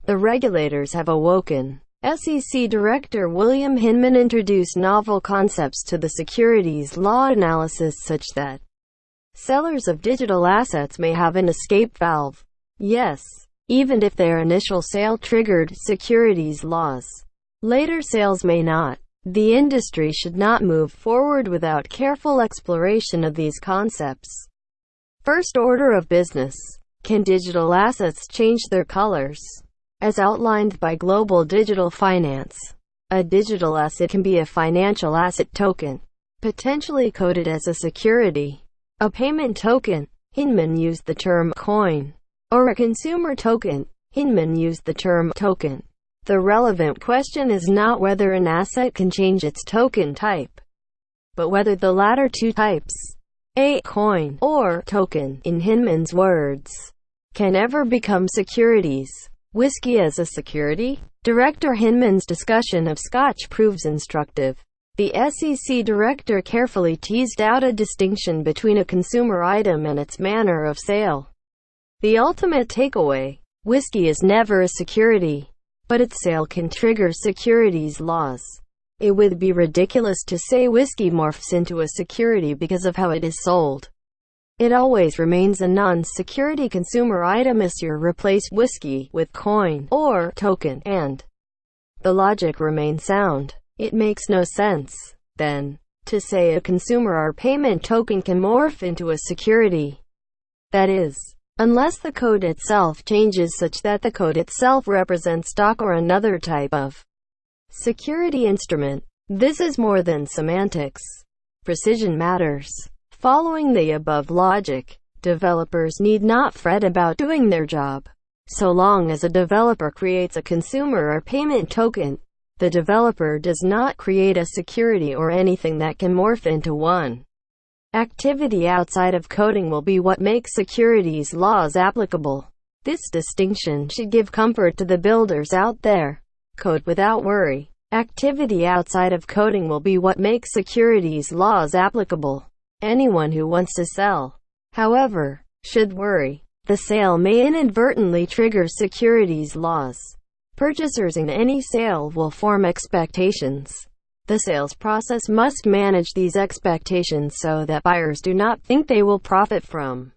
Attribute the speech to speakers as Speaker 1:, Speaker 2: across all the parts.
Speaker 1: The regulators have awoken. SEC Director William Hinman introduced novel concepts to the securities law analysis such that sellers of digital assets may have an escape valve. Yes, even if their initial sale triggered securities laws, later sales may not. The industry should not move forward without careful exploration of these concepts. First order of business. Can digital assets change their colors? As outlined by Global Digital Finance, a digital asset can be a financial asset token, potentially coded as a security, a payment token, Hinman used the term coin, or a consumer token, Hinman used the term token. The relevant question is not whether an asset can change its token type, but whether the latter two types, a coin or token, in Hinman's words, can ever become securities. Whiskey as a security? Director Hinman's discussion of Scotch proves instructive. The SEC director carefully teased out a distinction between a consumer item and its manner of sale. The ultimate takeaway: whiskey is never a security, but its sale can trigger securities laws. It would be ridiculous to say whiskey morphs into a security because of how it is sold. It always remains a non-security consumer item as you replace whiskey with coin or token, and the logic remains sound. It makes no sense, then, to say a consumer or payment token can morph into a security. That is, unless the code itself changes such that the code itself represents stock or another type of security instrument. This is more than semantics. Precision matters. Following the above logic, developers need not fret about doing their job. So long as a developer creates a consumer or payment token, the developer does not create a security or anything that can morph into one. Activity outside of coding will be what makes securities laws applicable. This distinction should give comfort to the builders out there. Code without worry. Activity outside of coding will be what makes securities laws applicable. Anyone who wants to sell, however, should worry. The sale may inadvertently trigger securities laws. Purchasers in any sale will form expectations. The sales process must manage these expectations so that buyers do not think they will profit from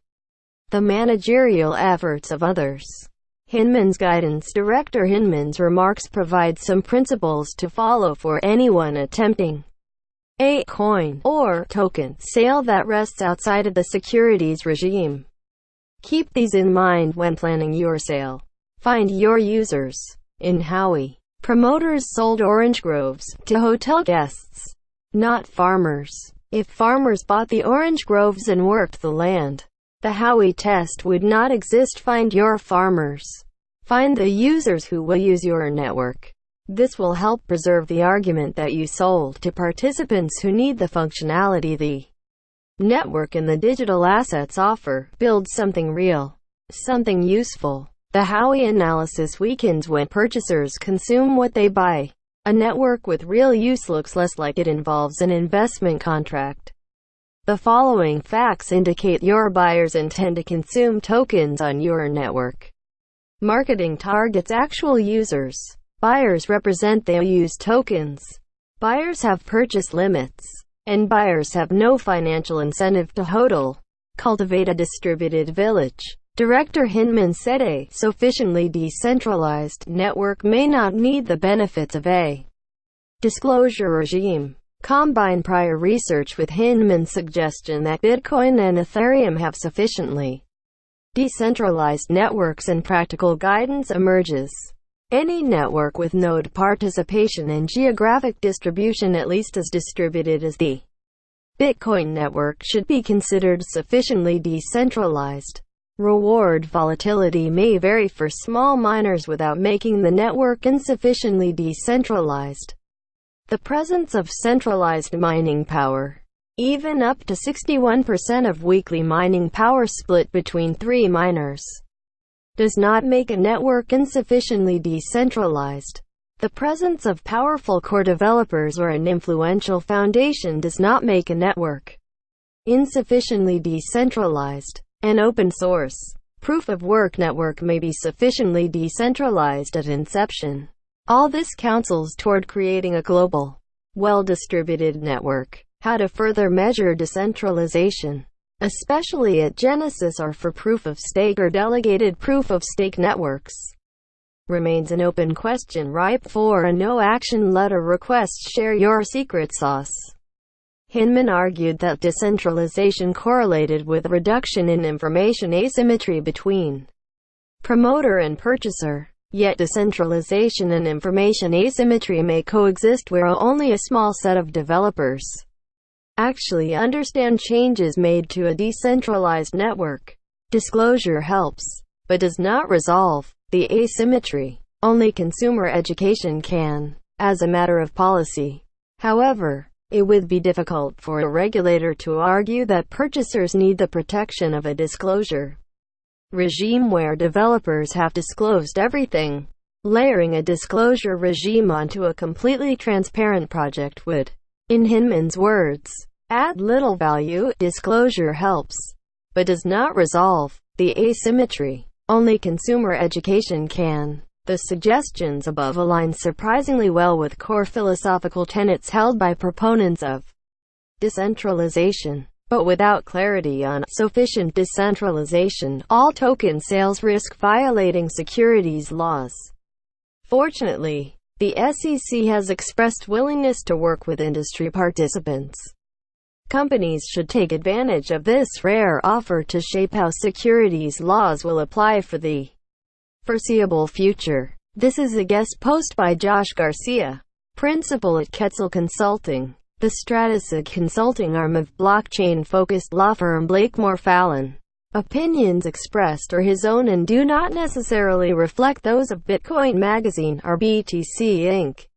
Speaker 1: the managerial efforts of others. Hinman's guidance. Director Hinman's remarks provide some principles to follow for anyone attempting a coin or token sale that rests outside of the securities regime. Keep these in mind when planning your sale. Find your users. In Howie, promoters sold orange groves to hotel guests, not farmers. If farmers bought the orange groves and worked the land, the Howie test would not exist. Find your farmers. Find the users who will use your network. This will help preserve the argument that you sold to participants who need the functionality the network and the digital assets offer. Build something real, something useful. The Howie analysis weakens when purchasers consume what they buy. A network with real use looks less like it involves an investment contract. The following facts indicate your buyers intend to consume tokens on your network. Marketing targets actual users. Buyers represent they use tokens. Buyers have purchase limits, and buyers have no financial incentive to hodl. Cultivate a distributed village. Director Hinman said a sufficiently decentralized network may not need the benefits of a disclosure regime. Combine prior research with Hinman's suggestion that Bitcoin and Ethereum have sufficiently decentralized networks and practical guidance emerges. Any network with node participation and geographic distribution at least as distributed as the Bitcoin network should be considered sufficiently decentralized. Reward volatility may vary for small miners without making the network insufficiently decentralized. The presence of centralized mining power, even up to 61% of weekly mining power split between 3 miners, does not make a network insufficiently decentralized. The presence of powerful core developers or an influential foundation does not make a network insufficiently decentralized. An open source proof-of-work network may be sufficiently decentralized at inception. All this counsels toward creating a global, well-distributed network. How to further measure decentralization, especially at genesis or for proof-of-stake or delegated proof-of-stake networks, remains an open question ripe for a no-action letter request. Share your secret sauce. Hinman argued that decentralization correlated with reduction in information asymmetry between promoter and purchaser. Yet decentralization and information asymmetry may coexist where only a small set of developers actually understand changes made to a decentralized network. Disclosure helps, but does not resolve the asymmetry. Only consumer education can, as a matter of policy. However, it would be difficult for a regulator to argue that purchasers need the protection of a disclosure regime where developers have disclosed everything. Layering a disclosure regime onto a completely transparent project would, in Hinman's words, add little value. Disclosure helps, but does not resolve the asymmetry. Only consumer education can. The suggestions above align surprisingly well with core philosophical tenets held by proponents of decentralization. But without clarity on sufficient decentralization, all token sales risk violating securities laws. Fortunately, the SEC has expressed willingness to work with industry participants. Companies should take advantage of this rare offer to shape how securities laws will apply for the foreseeable future. This is a guest post by Josh Garcia, principal at Quetzal Consulting, the Stratasig consulting arm of blockchain-focused law firm Blakemore Fallon. Opinions expressed are his own and do not necessarily reflect those of Bitcoin Magazine or BTC Inc.